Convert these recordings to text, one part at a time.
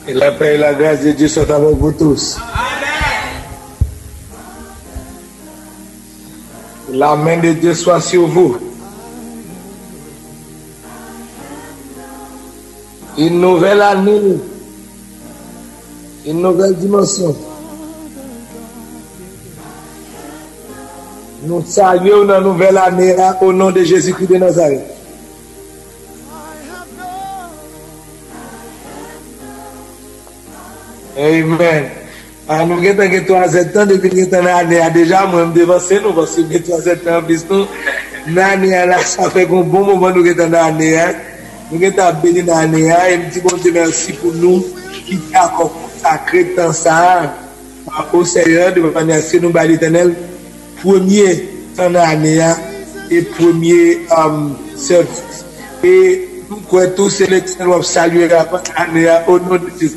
Et la paix et la grâce de Dieu sont avec vous tous. La main de Dieu soit sur vous. Une nouvelle année, une nouvelle dimension. Nous saluons la nouvelle année au nom de Jésus-Christ de Nazareth. Amen. Nous avons 3 ans depuis que nous avons déjà, moi, je devancé nous parce que nous avons 3 ans plus nous. L'année là, ça fait un bon moment nous avons l'année. Nous avons béni l'année et nous disons Dieu merci pour nous qui a consacré tant ça au Seigneur de manière que nous avons l'éternel premier temps l'année et premier service. Et nous croyons tous que l'éternel va saluer l'année au nom de Jésus.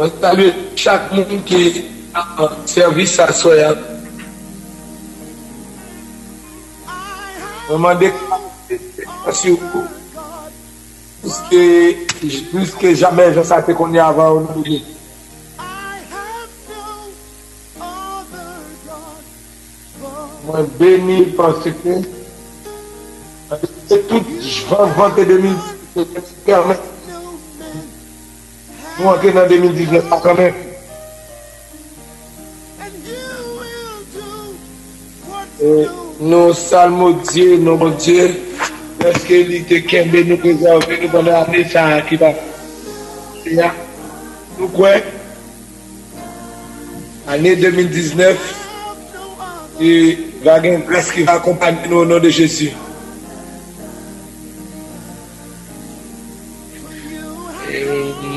Je salue chaque monde qui a un service à soi. Je demande sur vous. Plus que jamais, je sais qu'on y a avant. Moi, béni parce que tout vente 2018 permet. Nous entrons dans 2019 quand même. Et nous saluons Dieu, notre Dieu, parce qu'il était qu'un nous préserver nous pendant l'année qui va. Nous croyons, année 2019, et va y avoir une grâce qui va accompagner nous au nom de Jésus.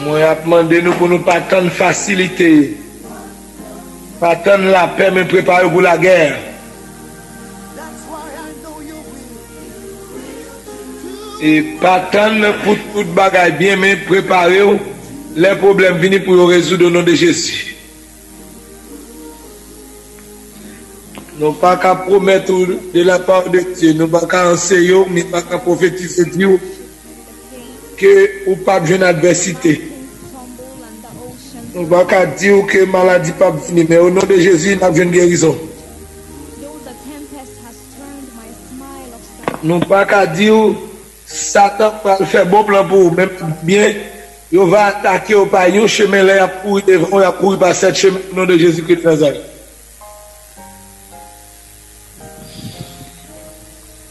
Moi, je demandé nous pour nous pas tant de facilité, pas tant de la paix, mais préparer pour la guerre. Et pas tant pour tout bagaille bien, mais préparer les problèmes venus pour résoudre au nom de Jésus. Nous pas qu'à promettre de la part de Dieu, nous pas qu'à enseigner, mais pas qu'à prophétiser Dieu que ou pas besoin d'adversité. Nous ne pouvons pas dire que la maladie n'est pas finie, mais au nom de Jésus, nous avons une guérison. Nous ne pouvons pas dire que Satan va faire bon plan pour vous, même bien, il va attaquer au pas un chemin là, il va courir par cette chemin au nom de Jésus-Christ de Nazareth.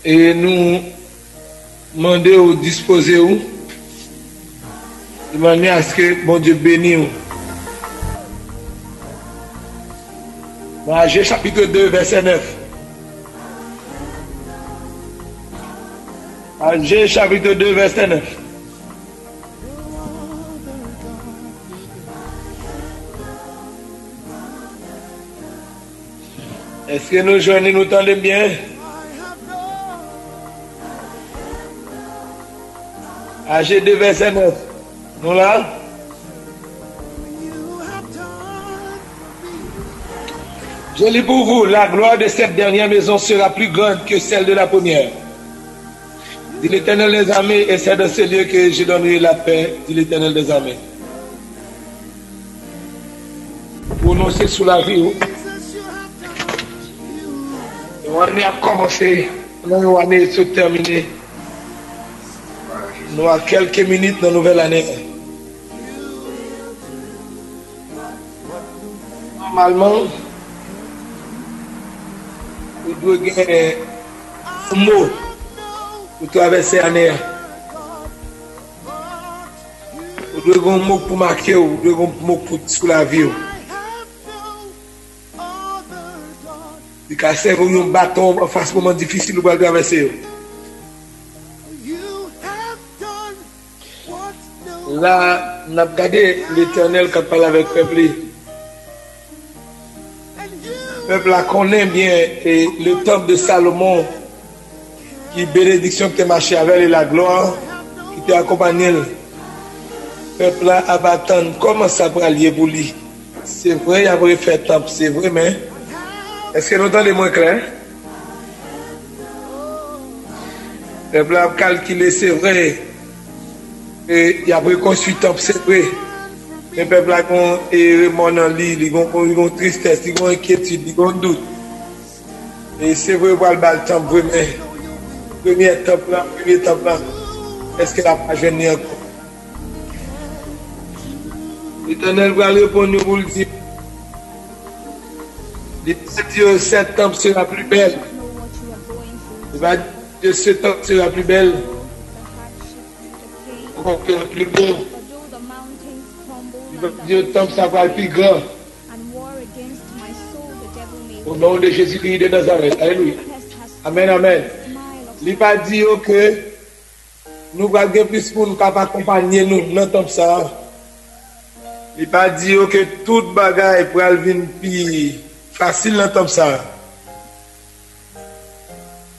Et nous demandons de disposer où, de manière à ce que bon Dieu bénisse. Agé chapitre 2, verset 9. Agé chapitre 2, verset 9. Est-ce que nous joignons nous tendons bien? Agé 2, verset 9. Nous là? Je lis pour vous, la gloire de cette dernière maison sera plus grande que celle de la première. Dit l'Éternel des armées, et c'est dans ce lieu que je donnerai la paix, dit l'Éternel des armées. Pour nous, c'est sous la vie. On a commencé, on a terminé. Nous avons quelques minutes dans la nouvelle année. Normalement, vous devez gagner un mot pour traverser l'année. Vous devez gagner un mot pour marquer, vous devez gagner un mot pour sur la vie. Il y a un bâton face à un moment difficile pour traverser. Là, on a regardé l'Éternel quand il parle avec le peuple. Le peuple connaît bien et le temple de Salomon, qui bénédiction qui marché avec et la gloire qui t'a accompagné. Le peuple a attendu comment ça va aller pour lui. C'est vrai, il a fait temple, c'est vrai, mais est-ce que nous entendons moins clair? Le peuple a calculé, c'est vrai. Et il a reconstruit le temple, c'est vrai. Le peuple a mon en lit, il a une tristesse, il a une inquiétude, il a un doute. Et c'est vrai, pour le temple, premier temple là, est-ce qu'il a pas gêné encore? L'Éternel va répondre pour le dire. Il va dire, cette temple sera plus belle. Il va dire, ce temple sera plus belle. Plus grand. Il va dire, le temple sera plus grand. Au nom de Jésus-Christ de Nazareth. Alléluia. Amen, amen. Il va dire que nous allons plus pour nous accompagner nous dans le temple ça. Il va dire que toute bagaille pour venir plus facile dans le temple ça.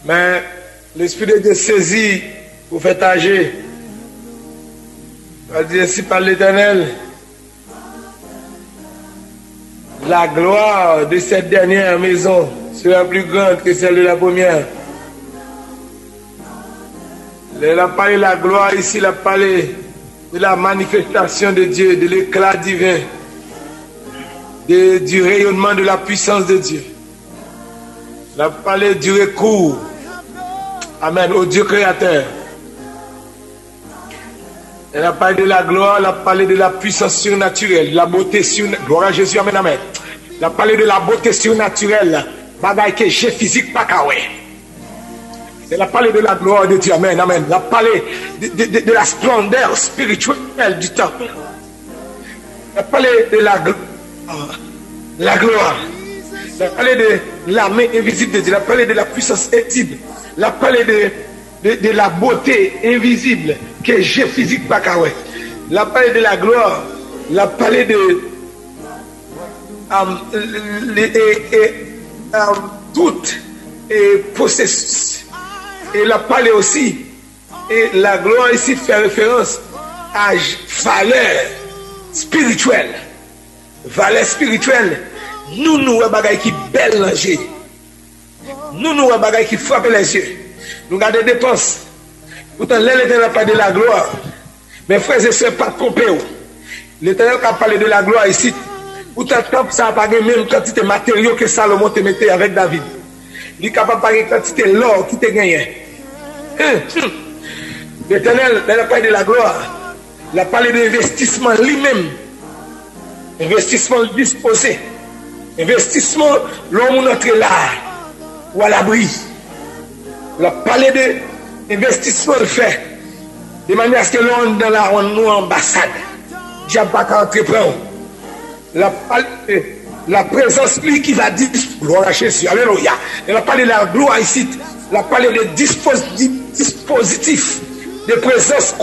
Mais l'Esprit de Dieu saisit pour faire âger. Il va dire ainsi par l'Éternel. La gloire de cette dernière maison sera plus grande que celle de la première. Il a parlé de la gloire ici, il a parlé de la manifestation de Dieu, de l'éclat divin, du rayonnement de la puissance de Dieu. Il a parlé du recours, amen, au Dieu créateur. Il a parlé de la gloire, il a parlé de la puissance surnaturelle, de la beauté surnaturelle. Gloire à Jésus, amen, amen. Il a parlé de la beauté surnaturelle, bagaille que j'ai physique pas kawé. Il a parlé de la gloire de Dieu, amen, amen. Il a parlé de la splendeur spirituelle du temple. Il a parlé de la gloire. Il a parlé de la main invisible de Dieu. Il a parlé de la puissance intime. Il a parlé de la beauté invisible que j'ai physique pas kawé. Il a parlé de la gloire. Il a parlé de toute processus. Et il a parlé aussi, et la gloire ici fait référence à valeur spirituelle. Valeur spirituelle. Nous bagaille qui belle l'ange. Nous bagaille qui frappe les yeux. Nous gardons des dépenses. Pourtant, l'Éternel n'a pas de la gloire. Mes frères et sœurs, pas trompés. L'Éternel a parlé de la gloire ici. Pourtant, ça n'a pas de même quantité de matériaux que Salomon te mettait avec David. Il est capable de parler de quantité l'or qui te gagné. L'Éternel, il a parlé de la gloire. Il a parlé d'investissement lui-même. Investissement disposé. Investissement, l'homme entre là, ou à l'abri. Il a parlé d'investissement fait. De manière à ce que l'on dans la ambassade. Diable pas qu'à entreprendre. Il a parlé de la présence lui qui va dire gloire à Jésus. Alléluia. Il a parlé de la gloire ici. Il a parlé de dispositif de présence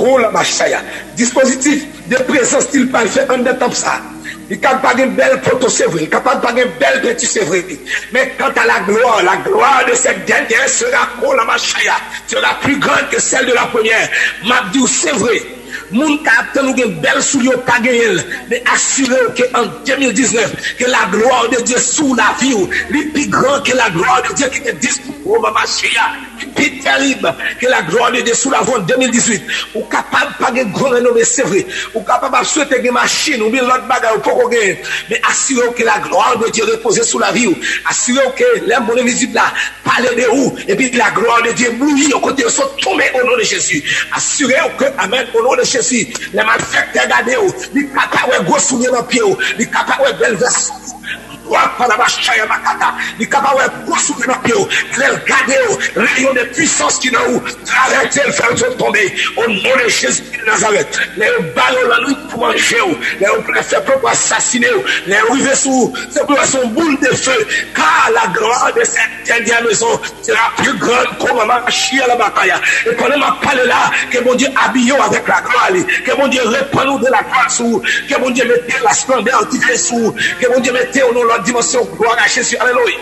dispositif de présence qu'il parle fait en temps ça. Il est capable de une belle photo, c'est vrai. Il est capable de une belle peinture, c'est vrai. Mais quant à la gloire de cette dernière sera plus grande que celle de la première. M'a dit, c'est vrai. Moun capte nous une belle soulier pas gagner mais assurer que en 2019 que la gloire de Dieu sous la vie est plus grand que la gloire de Dieu qui est dispo ma chia plus terrible que la gloire de Dieu sous la vie en 2018 ou capable pas de grand renommé c'est vrai ou capable souhaiter une machine ou bien l'autre bagarre pour gagner mais assurer que la gloire de Dieu repose sous la vie assurer que les bonnes visibles là parler de où et puis la gloire de Dieu bouillir au côté sont tombés au nom de Jésus assurer que amen au nom de Jésus les malfaiteurs regardez les capable de gros souliers dans pied les capable de belle veste les capable de gros souliers dans pied les regarder rayon de puissance qui dans où arrêtez le faire tomber au nom de Jésus de Nazareth les balles la nuit pour manger les faire pour assassiner les arriver sous son boule de feu car la gloire de cette dernière maison sera plus grande comme ma chie à la bataille et pendant ma parole là que mon Dieu habille avec la gloire que mon Dieu répand-nous de la gloire sous que mon Dieu mette la splendeur qui vient sous que mon Dieu mette au nom de la dimension gloire à Jésus alléluia.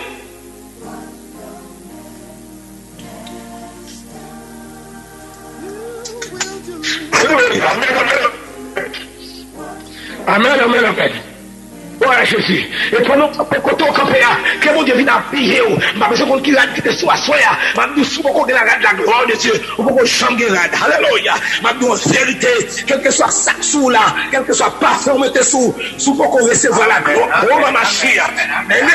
Amen, amen, amen. gloire à Jésus. Et pendant que tu campé, que mon Dieu vienne appuyer, ma besoin qu'il a quitté soit soya, ma nous sous beaucoup de la gloire de Dieu, ou beaucoup de chambre. Alléluia. Ma nous en vérité, quel que soit ça sous là, quel que soit parfum, mettez sous pour qu'on recevoir la gloire. Oh ma chia. Mais ne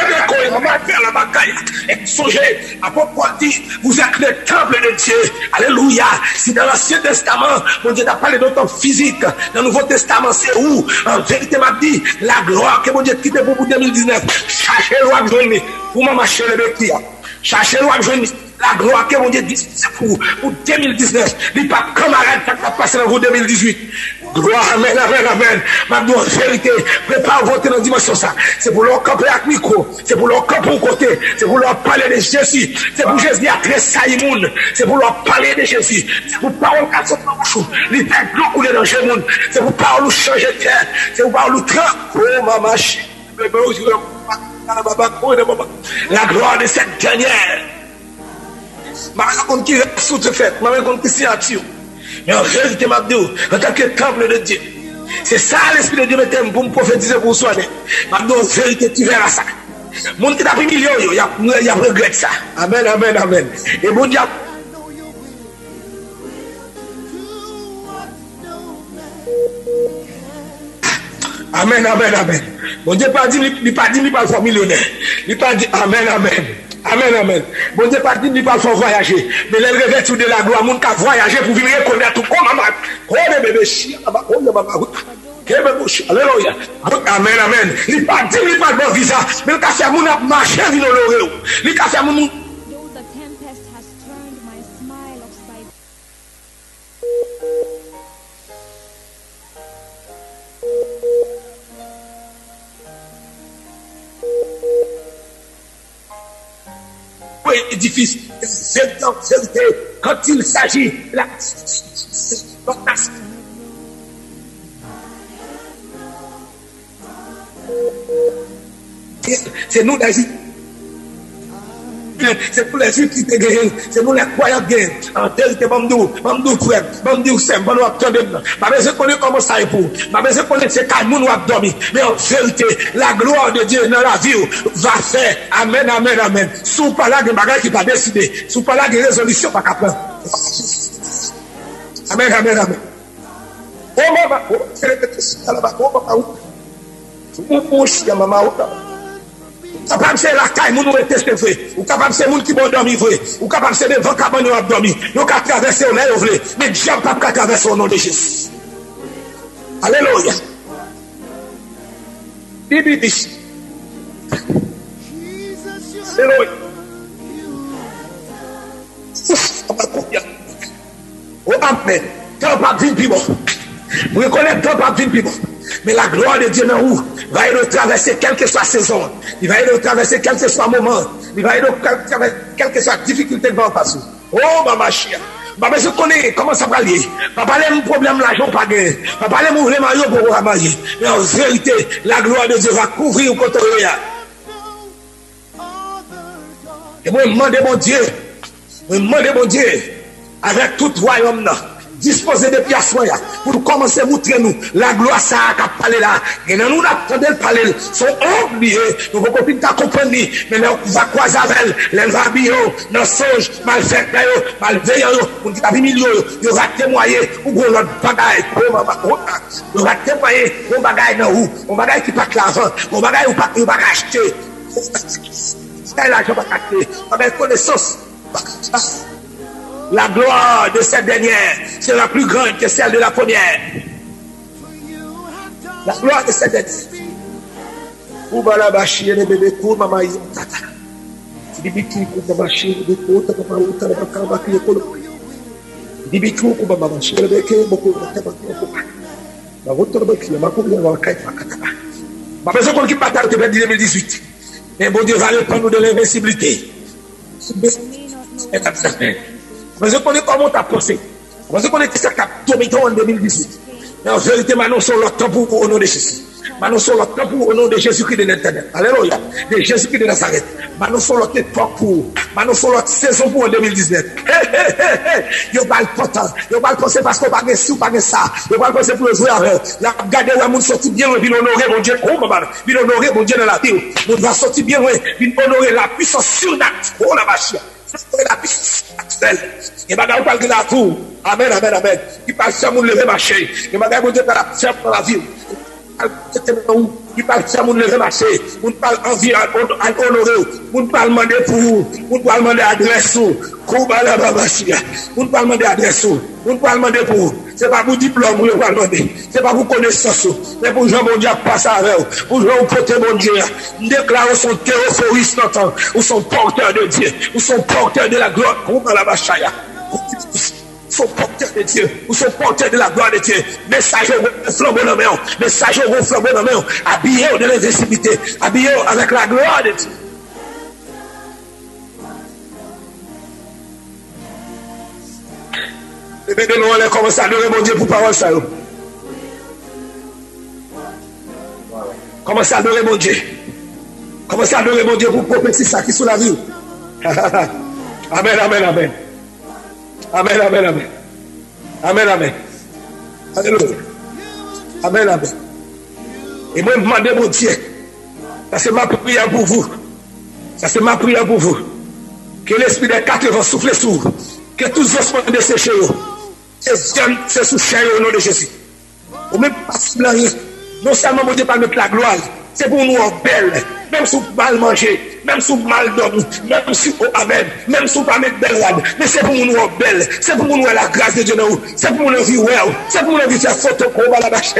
pas faire la bataille. Et songez, apôtre Paul dit, vous êtes le temple de Dieu. Alléluia. Si dans l'Ancien Testament, mon Dieu n'a parlé d'un temple physique, dans le Nouveau Testament, c'est où? En vérité, m'a dit, la gloire que mon Dieu quitte pour 2019. Cherchez le roi de journée. Pour ma marcher le béquille. Cherchez le roi de journée. La gloire que mon Dieu dit, c'est pour 2019. Il n'y a pas de camarade qui va passer dans 2018. Gloire, amen, amen, amen. Ma vérité, prépare votre dans la dimension ça. C'est pour leur camper avec micro. C'est pour leur camper au côté. C'est pour leur parler de Jésus. C'est pour Jésus à très Saïmoun. C'est pour leur parler de Jésus. C'est pour parler de Jésus. Les têtes l'eau couler dans le monde. C'est pour parler de changer de terre. C'est pour parler de train. Oh, maman, la gloire de cette dernière. Ma raconte qui reste sous ce fait, ma raconte qui signature. Mais en vérité, ma dit, en tant que temple de Dieu, c'est ça l'Esprit de Dieu me t'aime pour me prophétiser pour soigner. Ma dit, en vérité, tu verras ça. Mon qui t'a pris millions, il y a regret ça. Amen, amen, amen. Et bon Dieu. Amen, amen, amen. Bon Dieu pas dit, il pas dit, il pas faire millionnaire. Il pas dit, amen, amen. Amen, amen. Bon Dieu pas dit, il pas faire voyager. Mais les revêtus de la gloire, mon qui a voyagé pour venir reconnaître tout comme maman. Oh, les bébés chiens, oh, les maman. Alléluia. Amen, amen. Il pas dit, il pas de visa. Mais il a fait mon marché, il a l'oreille. Il a fait mon. Édifice, quand il s'agit de la c'est nous les c'est pour les juifs qui te gagnent, c'est pour les croyants qui gagnent. En vérité, Mamdou frère, Mamdou c'est bon nous attendre. Ma je connais comment ça est pour. Ma je connais c'est quand nous dormir. Mais en vérité, la gloire de Dieu dans la vie va faire. Amen, amen, amen. Sous pas là de bagages qui va décider. Sous pas là de résolution pas capable. Amen, amen, amen. Oh maman, oh c'est le là-bas. Oh papa. Oh chien maman. Capable c'est la caille moun ou tester vrai ou capable c'est moun qui bon dormir vrai ou capable c'est devant cabane ou dormir yo ka traverser on est vrai mais Dieu pas ka traverser au nom de Jésus. Alléluia. Bibi Alléluia. Oh amen. Tant pas vivre plus bon. Vous reconnaissez tant pas vivre plus bon. Mais la gloire de Dieu dans où va y traverser quelle que soit la saison. Il va y traverser quel que soit le moment. Il va y traverser quelle que soit la difficulté qui va passer. Oh, maman chia. Papa, je connais comment ça va aller. Papa, les problèmes l'argent pas gagné. Papa, les mouvements maillot pour ramager. Mais en vérité, la gloire de Dieu va couvrir au côté de et moi, je demande mon Dieu. Je demande mon Dieu. Avec tout royaume là. Disposer de pièces pour commencer à montrer nous la gloire ça a parlé là et nous attendons le parler sont oubliés nous vos copines t'a compris mais là va croiser avec elle va bien dans songe mal fait malveillant on dit à millions il va témoigner ou bon l'autre bagaille il va témoigner on bagaille dans où on bagaille qui pas l'argent on bagaille ou pas acheter c'est l'argent pas acheter avec connaissance. La gloire de cette dernière sera plus grande que celle de la première. La gloire de cette dernière. Oubalabachi, les bébés courts, maman, ils ont tata. Dibitou, Kubabachi, les bébés courts, papa, outa, le bacaba, qui est colo. Dibitou, Kubabachi, le bébé, beaucoup de tabac, la route de Baki, ma couille, la caille, ma cataba. Ma maison qu'on qui bataille depuis 2018. Mais bon Dieu va répondre de l'invincibilité. Mais je connais comment tu as pensé. Je connais que ça a dominé en 2018. Mais en vérité, maintenant, sur le temps pour au nom de Jésus. Nous sommes l'autre pour au nom de Jésus-Christ de l'Éternel. Alléluia. De Jésus-Christ de Nazareth. Nous sommes l'autre époque pour. Nous sommes l'autre saison pour en 2019. Yo pas le potent. Yo pas le penser parce qu'on pas de sous, pas de ça. Yo pas le penser pour le jouer avec. La garder où moun sorti bien, puis honorer mon Dieu. Oh maman, puis honorer mon Dieu dans la vie. Moun va sortir bien, puis honorer la puissance surnaturelle. Oh la machine. La puissance naturelle. Et bagarre pas de la tour. Amen, amen, amen. Qui parle ça moun lever marcher. Et bagarre mon Dieu dans la faire dans la vie. Qui parle ça, moun lever marché, moun parle envie à honorer, moun parle demander pour vous, moun parle demander adresse, koubala babachia, moun parle demander adresse, moun parle demander pour vous. C'est pas pour diplôme, vous parle demander, c'est pas pour connaissance, mais pour Jean bon Dieu passer avec vous, pour Jean porter bon Dieu, déclarer son terroriste entend, ou son porteur de Dieu, ou son porteur de la gloire, koubala babachia. Sont porteurs de Dieu, ou sont porteurs de la gloire de Dieu. Messager au flambeau dans la main, messager au flambeau dans la main, habillés de l'invincibilité, habillés avec la gloire de Dieu. Et maintenant, on commence à adorer mon Dieu pour parole ça. Commence à adorer mon Dieu. Commence à adorer mon Dieu pour prophétiser ça qui est sous la vie. Amen, amen, amen. Amen, amen, amen. Amen, amen. Alléluia. Amen, amen. Et moi, je demande mon Dieu. Ça, c'est ma prière pour vous. Ça, c'est ma prière pour vous. Que l'esprit des 80 souffle sur vous. Que tous les ossements de sécher. C'est sous chair au nom de Jésus. Ou même pas rien. Non seulement mon Dieu pas mettre la gloire. C'est pour nous en belle. Même si vous mal manger, même si vous mal dormir, même si vous amen, même si vous pas mettre belle lade, mais c'est pour nous en belle, c'est pour nous la grâce de Dieu dans vous, c'est pour nous vivre, c'est pour nous vivre faire photo comme la bâche,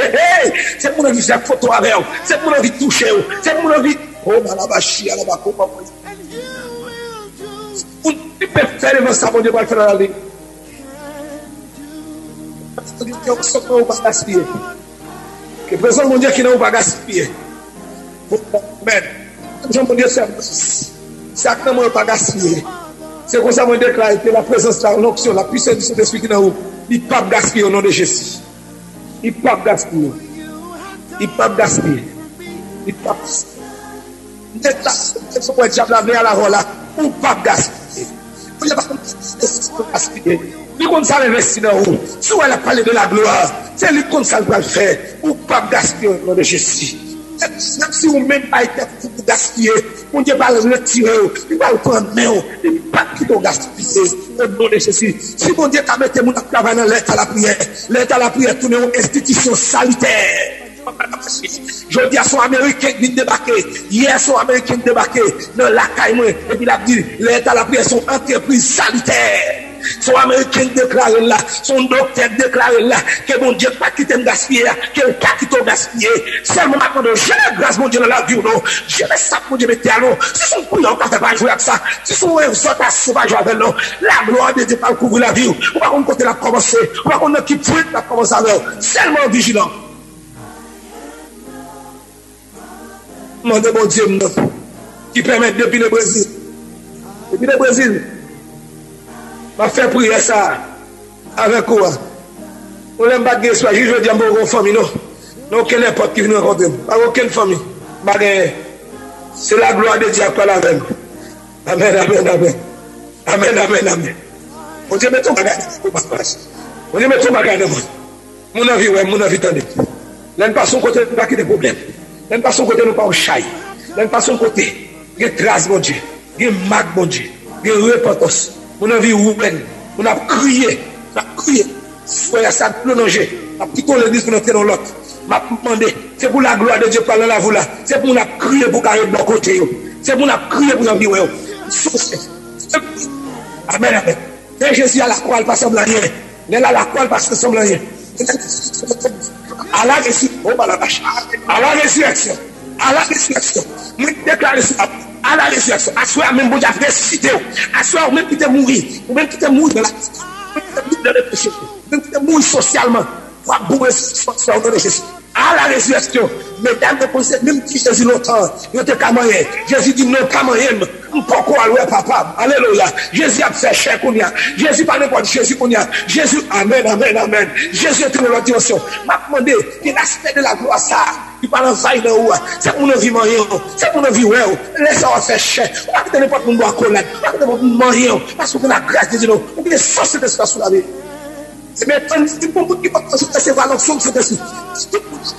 c'est pour nous vivre faire photo avec vous, c'est pour nous vivre toucher, c'est pour nous vivre comme la bâche, à la bâche, comme vous pouvez faire le ça, mon Dieu, pour faire dans la vie. Que personne, mon Dieu, qui n'a pas gaspillé. Amen. Jean mon Dieu, c'est à quoi pas gaspiller. C'est comme ça que je déclare que la présence, l'onction, la puissance du Saint-Esprit qui est dans vous, il ne peut pas gaspiller au nom de Jésus. Il ne peut pas gaspiller. Il ne peut pas gaspiller. Il ne peut pas gaspiller. À la voix là, il ne peut pas gaspiller. Il ne peut pas gaspiller. Lui comme ça investir dans vous. Si elle a parlé de la gloire, c'est lui comme ça va le faire. Il ne peut pas gaspiller au nom de Jésus. Même si vous même pas été pour gaspiller, mon Dieu va le retirer, il va le prendre main, il ne va pas quitter gaspiller au nom de Jésus. Si mon Dieu a mis mon travail dans l'aide à la prière tourne une institution salutaire. Je dis à son Américain qui vient débarquer, hier son Américain débarqué dans la caille, et puis il a dit, l'aide à la prière sont entreprise salutaire. Son Américain déclare là, son docteur déclare là, que mon Dieu pas quitter me gaspiller, que le pas quitter me gaspiller. Seulement maintenant, j'ai la grâce, mon Dieu, dans la vie, non. J'ai le sac, mon Dieu, mettez à l'eau. Si son couillon, on ne peut pas jouer avec ça. Si son exhortation, on va jouer avec l'eau. La gloire de Dieu va couvrir la vie. On va qu'on côté la commencer. On va qu'on équipe fruit la commencer avec. Seulement vigilant. Demandez mon Dieu, qui permet depuis le Brésil. Depuis le Brésil. Je vais faire prier ça avec quoi? On n'aime pas dire, je dis à mon famille, non, aucune époque qui vient rencontrer, pas aucune famille. C'est la gloire de Dieu qui parle avec nous. Amen, amen, amen. Amen, amen, amen. On dit, mettons bagage. On dit, mettons bagage de moi. Mon avis, ouais, mon avis, attendez. L'un pas son côté, nous pas qu'il y ait des problèmes. L'un pas son côté, nous pas au chai. L'un pas son côté, il y a trace, mon Dieu. Il y a mag, mon Dieu. Il y a repentance. On a vu où on a crié, frère, ça a plongé, on a quitté l'église pour entrer dans l'autre. M'a demandé, c'est pour la gloire de Dieu parler là vous là, c'est pour nous crier pour carrer de bon côté, c'est pour nous crier pour nous vivre. Amen, amen. Et Jésus à la croix, il passe semble rien. Il est à la croix, il passe semble rien. À la résurrection, à la résurrection, à la résurrection, nous déclarons ça. À la résurrection, à soi même, bon Dieu a ressuscité. À soi, même qui te mourir, ou même qui te mourir dans la péché, même qui te mourir socialement, pour bourrer social de Jésus. À la résurrection, mesdames et messieurs, même si Jésus longtemps, il était comme rien. Jésus dit non, comme rien. Pourquoi aller papa? Alléluia. Jésus a fait cher qu'on y a. Jésus pas n'importe Jésus qu'on y a. Jésus, amen, amen, amen. Jésus est dans la dimension. M'a demandé que l'aspect de la gloire, ça, qui parle en faille dans ou, c'est pour nous vivre rien, c'est pour nous vivre, laissez on faire cher, on va n'importe monde boire collade, on va n'importe monde manger, parce qu'on a la grâce de Dieu, on a sens de espace sous la vie. C'est maintenant, c'est pour vous qui peut recevoir l'onction de cet esprit.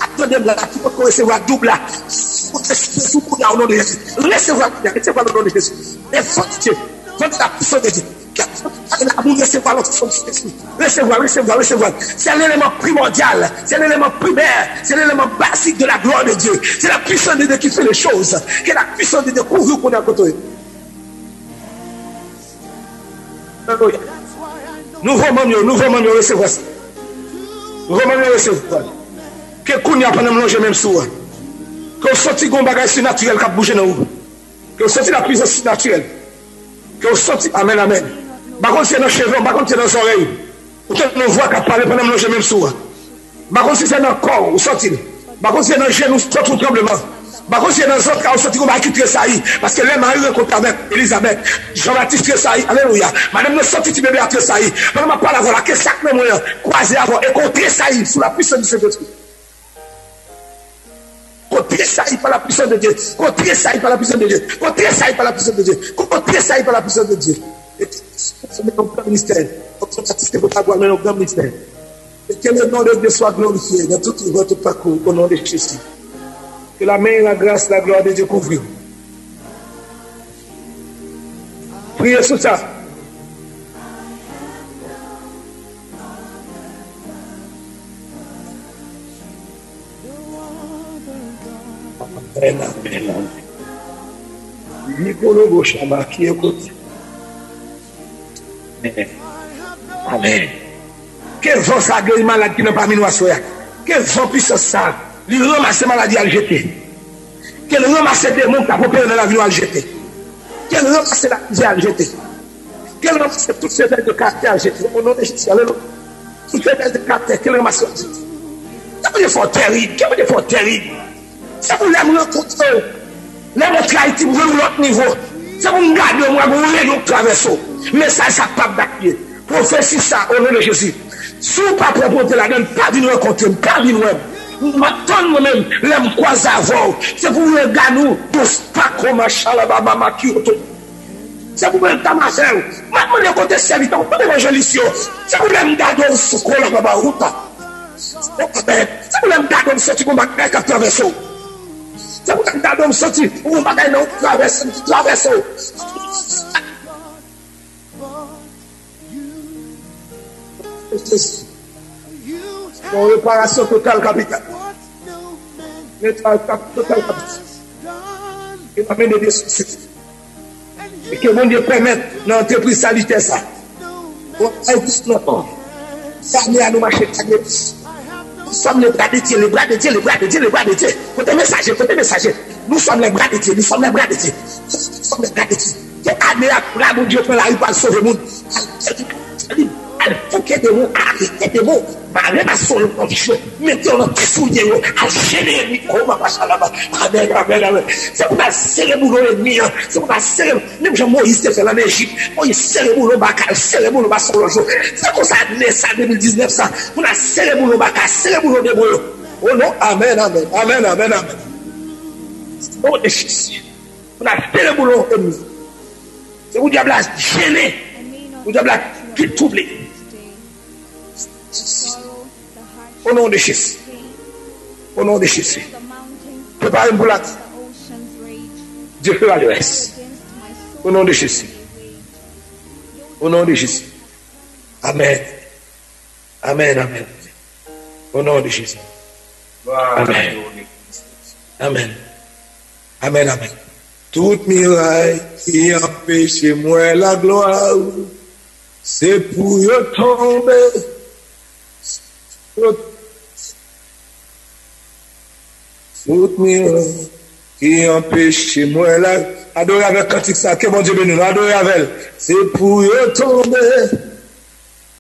Attendez là, qui peut recevoir double là. Sous au nom de Jésus. Recevoir le nom de Jésus. Et fortifiez, votre la puissance de Dieu. Recevoir l'onction de cet esprit. Recevoir. C'est l'élément primordial, c'est l'élément primaire, c'est l'élément basique de la gloire de Dieu. C'est la puissance de Dieu qui fait les choses. C'est la puissance de Dieu couvre qu'on a à côté. Alléluia. Nouveau monde, recevoir ça. Nouveau monde, recevoir. Que qu'on y a pas de manger même sous. Que vous sortez de bagage surnaturel qui a bougé dans vous. Que vous sortez de la puissance surnaturelle. Que vous sortez, amen. Par contre, c'est dans les cheveux, par contre, c'est dans les oreilles. Vous avez une voix qui a parlé pendant manger même sous. Par contre, c'est dans le corps, vous sortez. Par contre, c'est dans les genoux, tout tremblement. Par contre, c'est dans les autres cas, vous sortez comme qui Tressailly. Parce que les maris rencontrent avec Elisabeth, Jean-Baptiste Tressailly, alléluia. Madame, nous sortons du bébé à Tressailly. Madame, on parle avant la que chaque même moyen, croisé avant, et qu'on Tressailly sous la puissance du Saint-Esprit. Qu'on Tressailly par la puissance de Dieu. Qu'on Tressailly par la puissance de Dieu. Qu'on Tressailly par la puissance de Dieu. Qu'on Tressailly par la puissance de Dieu. Et c'est notre grand ministère. Jean-Baptiste, votre gloire, notre grand ministère. Et que le nom de Dieu soit glorifié dans tout votre parcours, au nom de Jésus. Que la main, la grâce, la gloire de Dieu couvre. Priez sur ça. Amen. Nicolas Bochama qui écoute. Amen. Quel vent ça guérit malade qui n'a pas mis nous à soya. Quel vent puissant ça. Il ramasse maladie à le jeter. Quel ramasse démon qui a popé dans la vie à le jeter. Quel ramasse la vie à le jeter. Quel ramasse toutes ces bêtes de caractère à jeter. Au nom de Jésus, alléluia. Toutes ces bêtes de caractère, quel ramasse à jeter. Ça vous est fort terrible. Quel est fort terrible. Ça vous l'aime rencontrer. L'aime traiter pour l'autre niveau. Ça vous me garde moi, vous voulez nous traverser. Mais ça pas d'accueil. Prophétie ça, au nom de Jésus. Si vous ne pouvez pas porter la donne, pas venir rencontrer, pas venir moi. M'attends moi-même, l'aime croiser avant. C'est pour vous regarder nous, tous pas comme un chalababa makioto. C'est pour vous tamasser. Maintenant, les côtés serviteurs, pas d'évangélisation. C'est pour vous garder au secours la baba ruta. C'est pour vous garder au sortir comme un mec à traverser. C'est pour vous garder au sortir, ou un bagage non traverser. Pour réparation totale capitale. Total capitale. Et amène des soucis. Et que mon Dieu permette l'entreprise salutaire ça. Pour plus longtemps. Ça à nous marcher. Nous sommes les bras de Dieu, les bras de Dieu, les bras de Dieu, les bras de Dieu. Côté messager. Nous sommes les bras de Dieu, nous sommes les bras de Dieu. Nous sommes les bras de Dieu. C'est année à mon Dieu prend la rue pour sauver le monde. Il faut que des mots, arrêtez des mots. Malgré ma soul, mettez-le dans tes fouilles, à gêner l'ennemi. Oh, ma pacha là-bas. Amen. C'est pour la cérémonie l'ennemi. C'est pour la cérémonie. Même Jean Moïse s'est fait en Égypte. Moïse cérémonie au bacal, cérémonie au bas sur le jour. C'est comme ça, ça 2019, ça. Pour la cérémonie au bacal, cérémonie au démon. Oh non, amen. Oh, des Jésus. Pour la cérémonie au ennemi. C'est pour diable à gêner. Pour diable à troubler. Au nom de Jésus. Au nom de Jésus. Préparez-vous pour la Dieu fera le reste. Au nom de Jésus. Au nom de Jésus. Amen. Au nom de Jésus. Amen. Toute miraille qui empêche moi la gloire, c'est pour y tomber. Toute miraille qui empêche moi la. Adorez avec cantique ça, que mon Dieu bénisse, adorez avec elle. C'est pour y tomber.